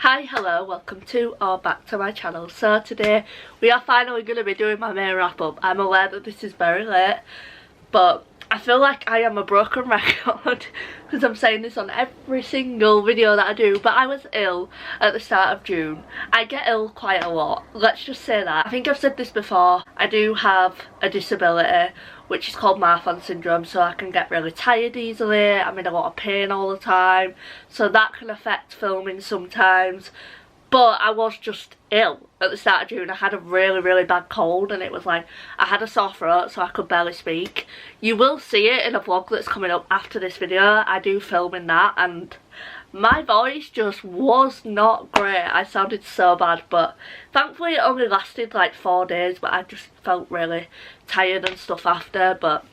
Hi, hello, welcome to or back to my channel. So today we are finally going to be doing my May wrap up. I'm aware that this is very late, but I feel like I am a broken record because I'm saying this on every single video that I do, but I was ill at the start of June. I get ill quite a lot, let's just say that. I think I've said this before, I do have a disability which is called Marfan syndrome, so I can get really tired easily, I'm in a lot of pain all the time, so that can affect filming sometimes. But I was just ill at the start of June. I had a really bad cold, and it was like I had a sore throat, so I could barely speak. You will see it in a vlog that's coming up after this video. I do film in that, and my voice just was not great. I sounded so bad, but thankfully it only lasted like 4 days, but I just felt really tired and stuff after. But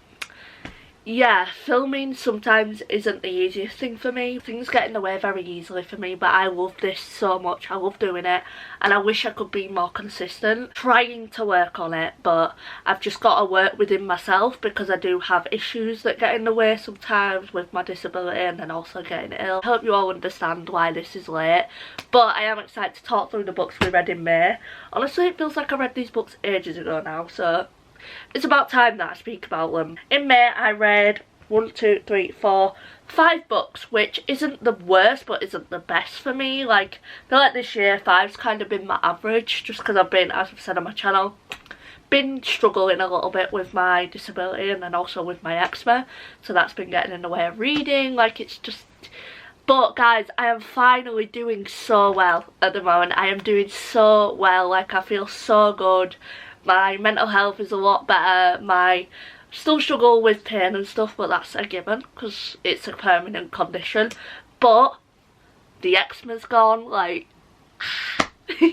yeah, filming sometimes isn't the easiest thing for me. Things get in the way very easily for me, but I love this so much. I love doing it, and I wish I could be more consistent. Trying to work on it, but I've just got to work within myself because I do have issues that get in the way sometimes with my disability and then also getting ill. I hope you all understand why this is late, but I am excited to talk through the books we read in May. Honestly, it feels like I read these books ages ago now, so it's about time that I speak about them. In May I read 5 books, which isn't the worst but isn't the best for me. Like, I feel like this year 5's kind of been my average, just because I've been, as I've said on my channel, been struggling a little bit with my disability and then also with my eczema, so that's been getting in the way of reading. Like, it's just, but guys, I am finally doing so well at the moment. I am doing so well, like I feel so good. My mental health is a lot better. My still struggle with pain and stuff, but that's a given because it's a permanent condition. But the eczema's gone. Like, I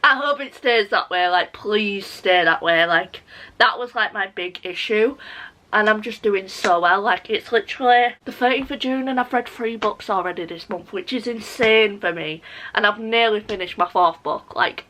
hope it stays that way. Like, please stay that way. Like, that was like my big issue, and I'm just doing so well. Like, it's literally the 30th of June and I've read 3 books already this month, which is insane for me, and I've nearly finished my 4th book. Like,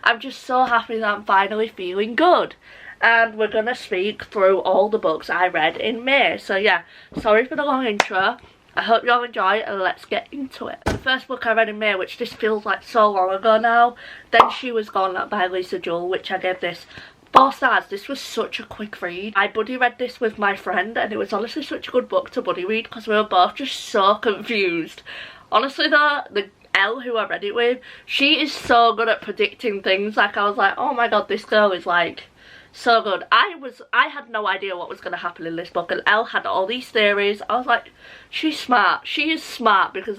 I'm just so happy that I'm finally feeling good. And we're gonna speak through all the books I read in May. So yeah, sorry for the long intro. I hope you all enjoy it, and let's get into it. The first book I read in May, which this feels like so long ago now, Then She Was Gone by Lisa Jewell, which I gave this 4 stars. This was such a quick read. I buddy read this with my friend, and it was honestly such a good book to buddy read because we were both just so confused. Honestly though, the Elle who I read it with, she is so good at predicting things. Like, I was like, oh my god, this girl is like so good. I had no idea what was going to happen in this book, and Elle had all these theories. I was like, she's smart. She is smart, because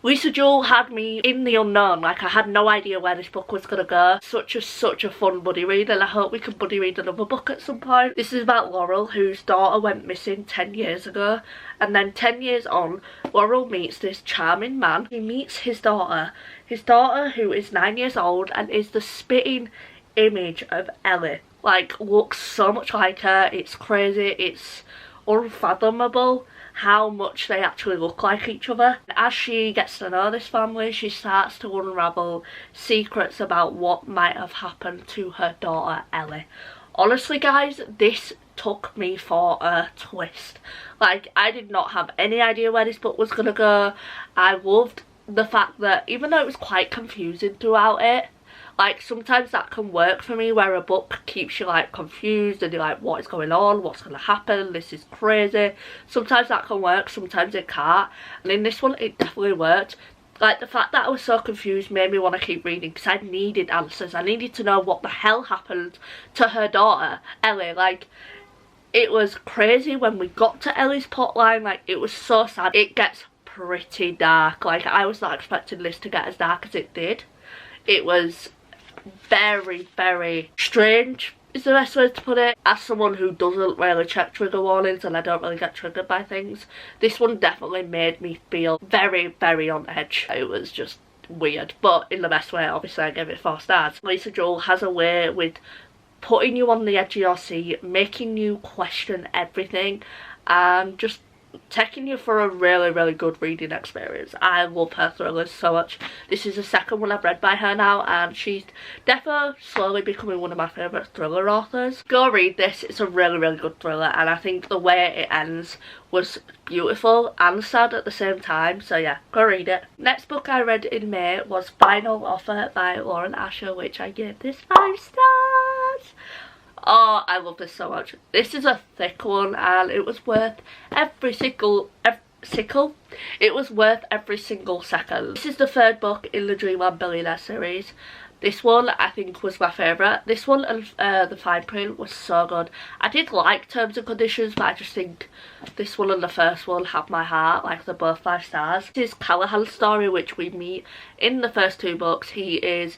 Lisa Jewell had me in the unknown. Like, I had no idea where this book was going to go. Such a fun buddy read, and I hope we can buddy read another book at some point. This is about Laurel, whose daughter went missing 10 years ago, and then 10 years on, Laurel meets this charming man. He meets his daughter who is 9 years old and is the spitting image of Ellie. Like, looks so much like her. It's crazy. It's unfathomable how much they actually look like each other. As she gets to know this family, she starts to unravel secrets about what might have happened to her daughter Ellie. Honestly guys, this took me for a twist. Like, I did not have any idea where this book was gonna go. I loved the fact that even though it was quite confusing throughout it, like, sometimes that can work for me, where a book keeps you like confused and you're like, what is going on, what's going to happen, this is crazy. Sometimes that can work, sometimes it can't, and in this one it definitely worked. Like, the fact that I was so confused made me want to keep reading because I needed answers. I needed to know what the hell happened to her daughter Ellie. Like, it was crazy when we got to Ellie's plotline. Like, it was so sad. It gets pretty dark. Like, I was not expecting this to get as dark as it did. It was very strange is the best way to put it. As someone who doesn't really check trigger warnings and I don't really get triggered by things, this one definitely made me feel very on edge. It was just weird, but in the best way. Obviously I gave it 4 stars. Lisa Jewell has a way with putting you on the edge of your seat, making you question everything, and just taking you for a really, really good reading experience. I love her thrillers so much. This is the second one I've read by her now, and she's definitely slowly becoming one of my favourite thriller authors. Go read this. It's a really, really good thriller, and I think the way it ends was beautiful and sad at the same time. So yeah, go read it. Next book I read in May was Final Offer by Lauren Asher, which I gave this 5 stars. Oh, I love this so much. This is a thick one, and it was worth every single it was worth every single second. This is the 3rd book in the Dreamland Billionaire series. This one I think was my favourite. This one and The Fine Print was so good. I did like Terms and Conditions, but I just think this one and the first one have my heart. Like, they're both 5 stars. This is Callahan's story, which we meet in the first 2 books. He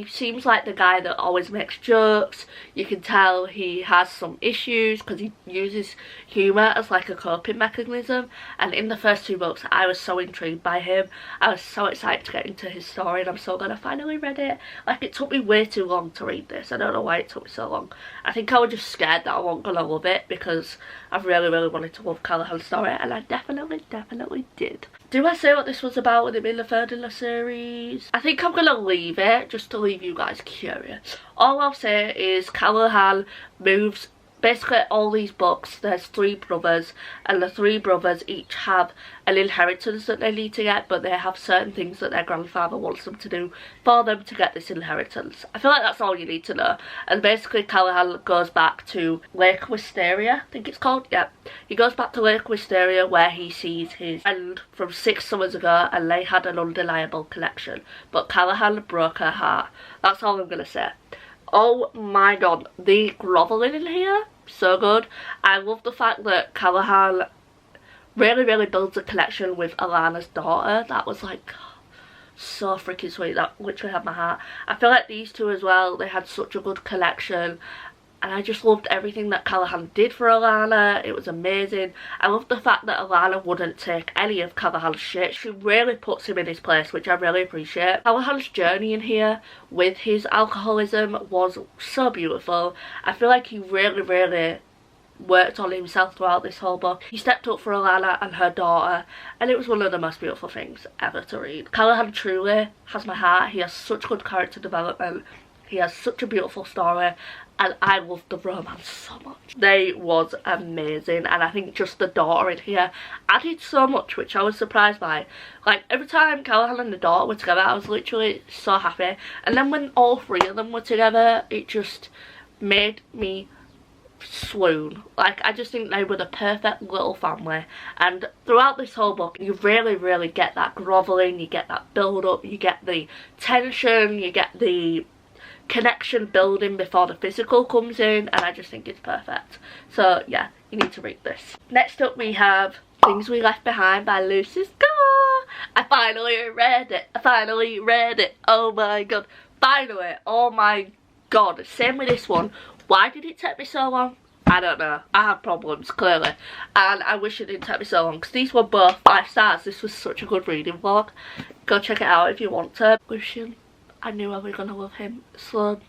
seems like the guy that always makes jokes. You can tell he has some issues because he uses humour as like a coping mechanism. And in the first 2 books, I was so intrigued by him. I was so excited to get into his story, and I'm so glad I finally read it. Like, it took me way too long to read this. I don't know why it took me so long. I think I was just scared that I wasn't going to love it, because I've really, really wanted to love Callahan's story, and I definitely did. Do I say what this was about with him in the 3rd in the series? I think I'm going to leave it, just to leave you guys curious. All I'll say is Callahan moves, basically all these books, there's 3 brothers, and the 3 brothers each have an inheritance that they need to get, but they have certain things that their grandfather wants them to do for them to get this inheritance. I feel like that's all you need to know. And basically Callahan goes back to Lake Wisteria, I think it's called, yeah. He goes back to Lake Wisteria, where he sees his friend from 6 summers ago, and they had an undeniable connection, but Callahan broke her heart. That's all I'm gonna say. Oh my god, the grovelling in here, so good. I love the fact that Callahan really builds a connection with Alana's daughter. That was like so freaking sweet. That literally had my heart. I feel like these 2 as well, they had such a good connection, and I just loved everything that Callahan did for Alana. It was amazing. I loved the fact that Alana wouldn't take any of Callahan's shit. She really puts him in his place, which I really appreciate. Callahan's journey in here with his alcoholism was so beautiful. I feel like he really worked on himself throughout this whole book. He stepped up for Alana and her daughter, and it was one of the most beautiful things ever to read. Callahan truly has my heart. He has such good character development. He has such a beautiful story, and I loved the romance so much. They was amazing, and I think just the daughter in here added so much, which I was surprised by. Like, every time Callahan and the daughter were together, I was literally so happy, and then when all 3 of them were together, it just made me swoon. Like, I just think they were the perfect little family. And throughout this whole book, you really get that grovelling, you get that build up, you get the tension, you get the connection building before the physical comes in, and I just think it's perfect. So yeah, you need to read this. Next up we have Things We Left Behind by Lucy Score. I finally read it. Oh my god, finally. Oh my god. Same with this one. Why did it take me so long? I don't know. I have problems, clearly, and I wish it didn't take me so long, because these were both 5 stars. This was such a good reading vlog. Go check it out if you want to. Lucian, I knew I was going to love him. Sloane,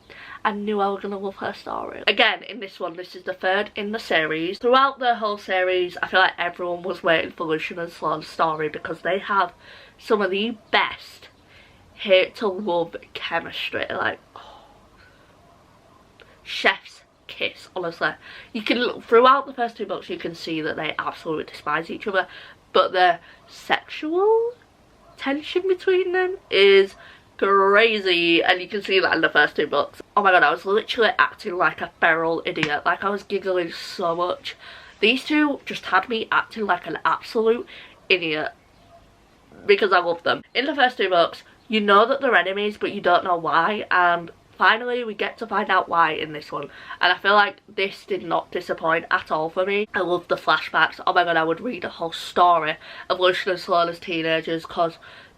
I knew I was going to love her story. Again, in this one, this is the 3rd in the series. Throughout the whole series, I feel like everyone was waiting for Lucian and Sloane's story, because they have some of the best hate to love chemistry. Like, oh, chef's kiss, honestly. You can look throughout the first 2 books, you can see that they absolutely despise each other, but the sexual tension between them is crazy, and you can see that in the first 2 books. Oh my god, I was literally acting like a feral idiot. Like, I was giggling so much. These 2 just had me acting like an absolute idiot, because I love them. In the first 2 books, you know that they're enemies, but you don't know why, and finally we get to find out why in this one, and I feel like this did not disappoint at all for me. I love the flashbacks. Oh my god, I would read a whole story of Lucian and Sloane as teenagers, because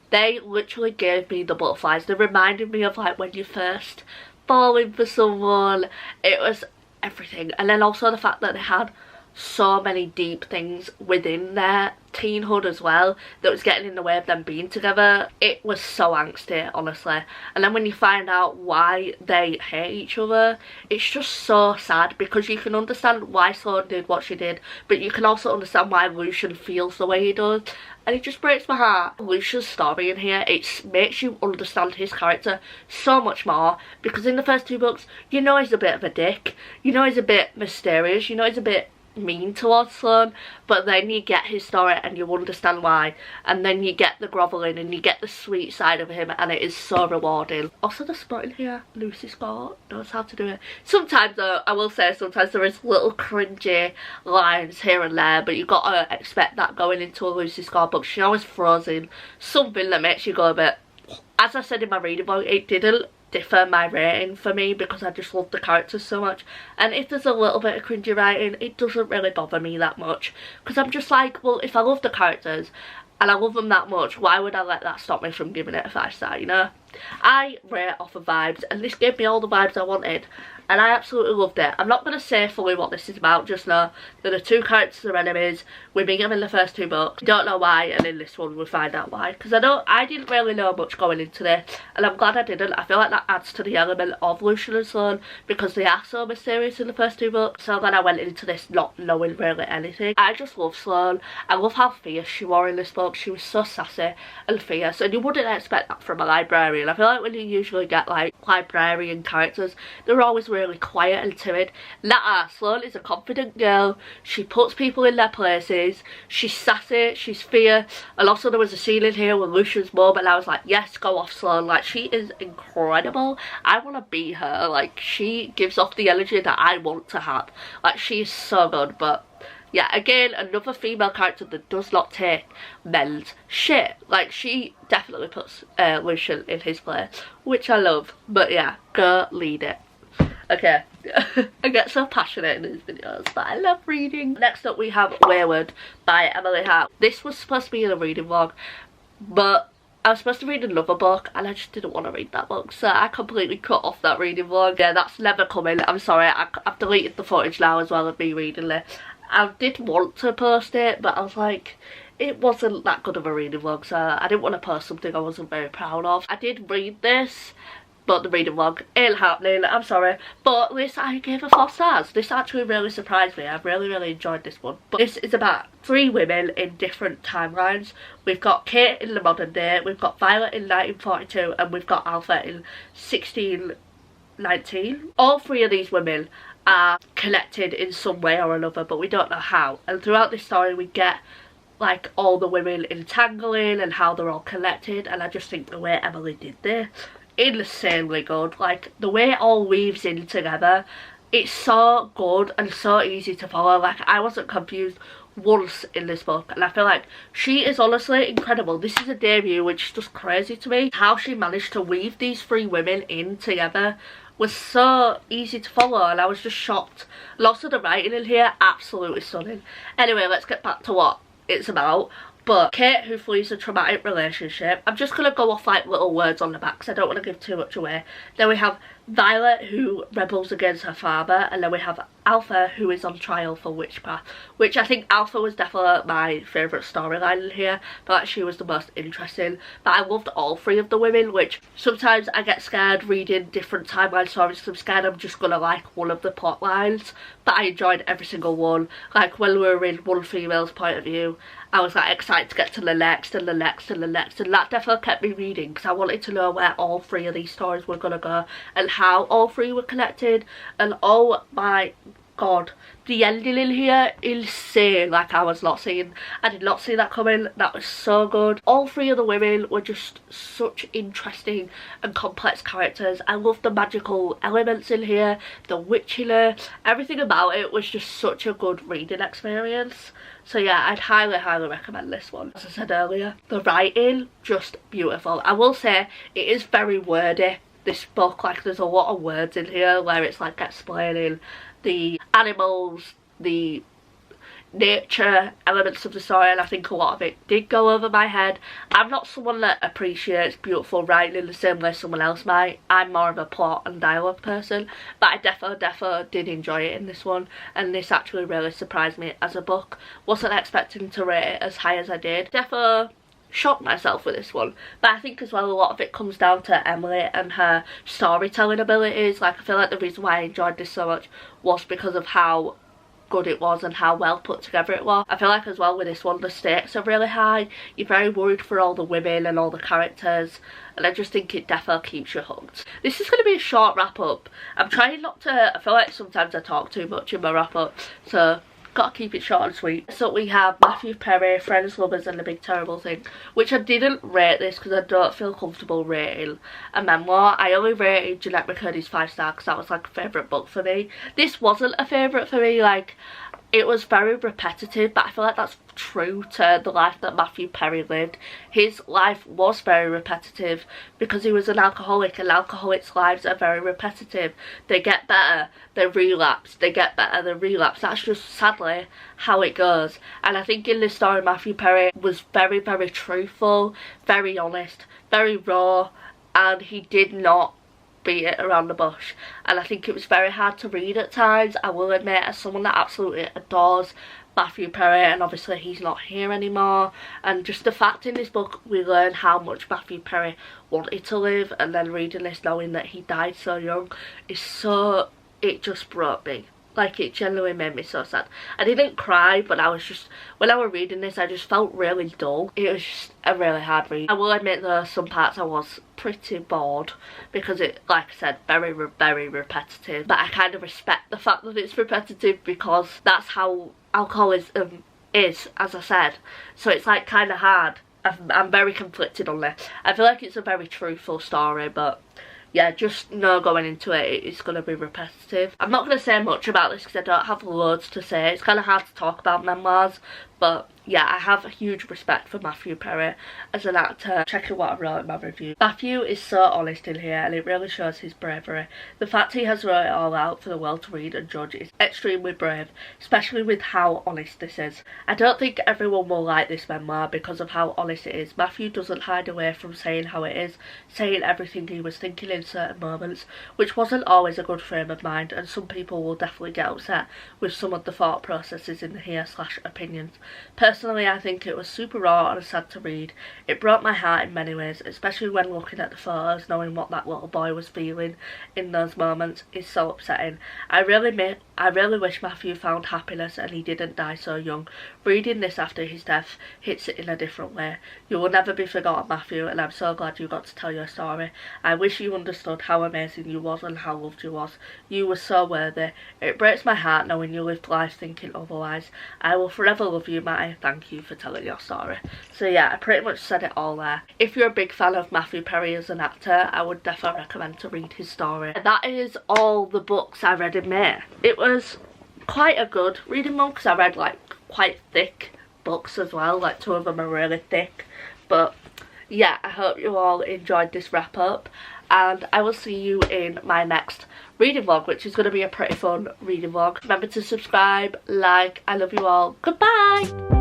they literally gave me the butterflies. They reminded me of like when you first falling for someone. It was everything. And then also the fact that they had so many deep things within their teenhood as well that was getting in the way of them being together. It was so angsty, honestly. And then when you find out why they hate each other, it's just so sad, because you can understand why Sloane did what she did, but you can also understand why Lucian feels the way he does. And it just breaks my heart. Lucian's story in here, it makes you understand his character so much more, because in the first 2 books, you know he's a bit of a dick, you know he's a bit mysterious, you know he's a bit mean towards Sloane, but then you get his story and you understand why, and then you get the grovelling and you get the sweet side of him, and it is so rewarding. Also, the spotting here, Lucy Scott knows how to do it. Sometimes though, I will say, sometimes there is little cringy lines here and there, but you've got to expect that going into a Lucy Scott book. She always throws in something that makes you go a bit. As I said in my reading vlog, it didn't differ my rating for me because I just love the characters so much, and if there's a little bit of cringy writing, it doesn't really bother me that much, because I'm just like, well, if I love the characters and I love them that much, why would I let that stop me from giving it a 5-star, you know? I rate off of vibes, and this gave me all the vibes I wanted, and I absolutely loved it. I'm not going to say fully what this is about, just know that the 2 characters are enemies. We meet them in the first 2 books. Don't know why, and in this one we find out why, because I didn't really know much going into this, and I'm glad I didn't. I feel like that adds to the element of Lucian and Sloane, because they are so mysterious in the first 2 books. So then I went into this not knowing really anything. I just love Sloane. I love how fierce she was in this book. She was so sassy and fierce, and you wouldn't expect that from a librarian. I feel like when you usually get like librarian characters, they're always really quiet and timid. Nah, Sloane is a confident girl. She puts people in their places. She's sassy, she's fierce. And also there was a scene in here with Lucian's mum, and I was like, yes, go off, Sloane. Like, she is incredible. I want to be her. Like, she gives off the energy that I want to have. Like, she's so good. But yeah, again, another female character that does not take men's shit. Like, she definitely puts Lucian in his place, which I love. But yeah, go lead it. Okay, I get so passionate in these videos, but I love reading. Next up we have Wayward by Emily Hart. This was supposed to be in a reading vlog, but I was supposed to read another book and I just didn't want to read that book, so I completely cut off that reading vlog. Yeah, that's never coming. I'm sorry, I've deleted the footage now as well of me reading it. I did want to post it, but I was like, it wasn't that good of a reading vlog, so I didn't want to post something I wasn't very proud of. I did read this, but the reading vlog ain't happening, I'm sorry. But this, I gave a 4 stars. This actually really surprised me. I've really enjoyed this one. But this is about 3 women in different timelines. We've got Kate in the modern day, we've got Violet in 1942, and we've got Alpha in 1619. All 3 of these women are connected in some way or another, but we don't know how. And throughout this story we get like all the women entangling and how they're all connected, and I just think the way Emily did this, insanely good. Like, the way it all weaves in together, it's so good and so easy to follow. Like, I wasn't confused once in this book, and I feel like she is honestly incredible. This is a debut, which is just crazy to me. How she managed to weave these 3 women in together was so easy to follow, and I was just shocked. Lots of the writing in here, absolutely stunning. Anyway, let's get back to what it's about. But Kate, who flees a traumatic relationship, I'm just going to go off like little words on the back because I don't want to give too much away. Then we have Violet, who rebels against her father, and then we have Alpha, who is on trial for witchcraft, which I think Alpha was definitely my favourite storyline in here. But like, she was the most interesting. But I loved all 3 of the women, which sometimes I get scared reading different timeline stories because I'm scared I'm just going to like one of the plot lines. But I enjoyed every single one. Like, when we were in one female's point of view, I was like excited to get to the next and the next and the next, and that definitely kept me reading because I wanted to know where all 3 of these stories were going to go and how all 3 were connected. And oh my god, the ending in here, insane. Like, I did not see that coming. That was so good. All 3 of the women were just such interesting and complex characters. I loved the magical elements in here, the witchiness, everything about it was just such a good reading experience. So yeah, I'd highly recommend this one. As I said earlier, the writing, just beautiful. I will say, it is very wordy, this book. Like, there's a lot of words in here where it's like explaining the animals, the nature elements of the story, and I think a lot of it did go over my head. I'm not someone that appreciates beautiful writing in the same way someone else might. I'm more of a plot and dialogue person, but I defo did enjoy it in this one, and this actually really surprised me as a book. Wasn't expecting to rate it as high as I did. Defo shocked myself with this one, but I think as well a lot of it comes down to Emily and her storytelling abilities. Like, I feel like the reason why I enjoyed this so much was because of how good it was and how well put together it was. I feel like as well with this one the stakes are really high. You're very worried for all the women and all the characters, and I just think it definitely keeps you hooked. This is going to be a short wrap up. I'm trying not to, I feel like sometimes I talk too much in my wrap up, so gotta keep it short and sweet. So we have Matthew Perry, Friends, Lovers and The Big Terrible Thing, which I didn't rate this because I don't feel comfortable rating a memoir. I only rated Jeanette McCurdy's 5-star because that was like a favourite book for me. This wasn't a favourite for me. Like, it was very repetitive, but I feel like that's true to the life that Matthew Perry lived. His life was very repetitive because he was an alcoholic, and alcoholics' lives are very repetitive. They get better, they relapse, they get better, they relapse. That's just sadly how it goes. And I think in this story Matthew Perry was very, very truthful, very honest, very raw, and he did not beat it around the bush. And I think it was very hard to read at times, I will admit, as someone that absolutely adores Matthew Perry, and obviously he's not here anymore. And just the fact in this book we learn how much Matthew Perry wanted to live, and then reading this knowing that he died so young is so, it just broke me. Like, it genuinely made me so sad. I didn't cry, but I was just, when I was reading this I just felt really dull. It was just a really hard read. I will admit though some parts I was pretty bored because it, like I said, very repetitive, but I kind of respect the fact that it's repetitive because that's how alcoholism is, as I said. So it's like kind of hard. I'm very conflicted on this. I feel like it's a very truthful story, but yeah, just know going into it, it's going to be repetitive. I'm not going to say much about this because I don't have loads to say. It's kind of hard to talk about memoirs, but yeah, I have a huge respect for Matthew Perry as an actor. Checking what I wrote in my review. Matthew is so honest in here, and it really shows his bravery. The fact he has wrote it all out for the world to read and judge is extremely brave, especially with how honest this is. I don't think everyone will like this memoir because of how honest it is. Matthew doesn't hide away from saying how it is, saying everything he was thinking in certain moments, which wasn't always a good frame of mind, and some people will definitely get upset with some of the thought processes in here / opinions. Personally, I think it was super raw and sad to read. It broke my heart in many ways, especially when looking at the photos, knowing what that little boy was feeling in those moments is so upsetting. I really wish Matthew found happiness and he didn't die so young. Reading this after his death hits it in a different way. You will never be forgotten, Matthew, and I'm so glad you got to tell your story. I wish you understood how amazing you was and how loved you was. You were so worthy. It breaks my heart knowing you lived life thinking otherwise. I will forever love you, Matty. Thank you for telling your story. So yeah, I pretty much said it all there. If you're a big fan of Matthew Perry as an actor, I would definitely recommend to read his story. And that is all the books I read in May. It was quite a good reading month because I read like quite thick books as well. Like 2 of them are really thick. But yeah, I hope you all enjoyed this wrap up, and I will see you in my next reading vlog, which is going to be a pretty fun reading vlog. Remember to subscribe, like, I love you all. Goodbye!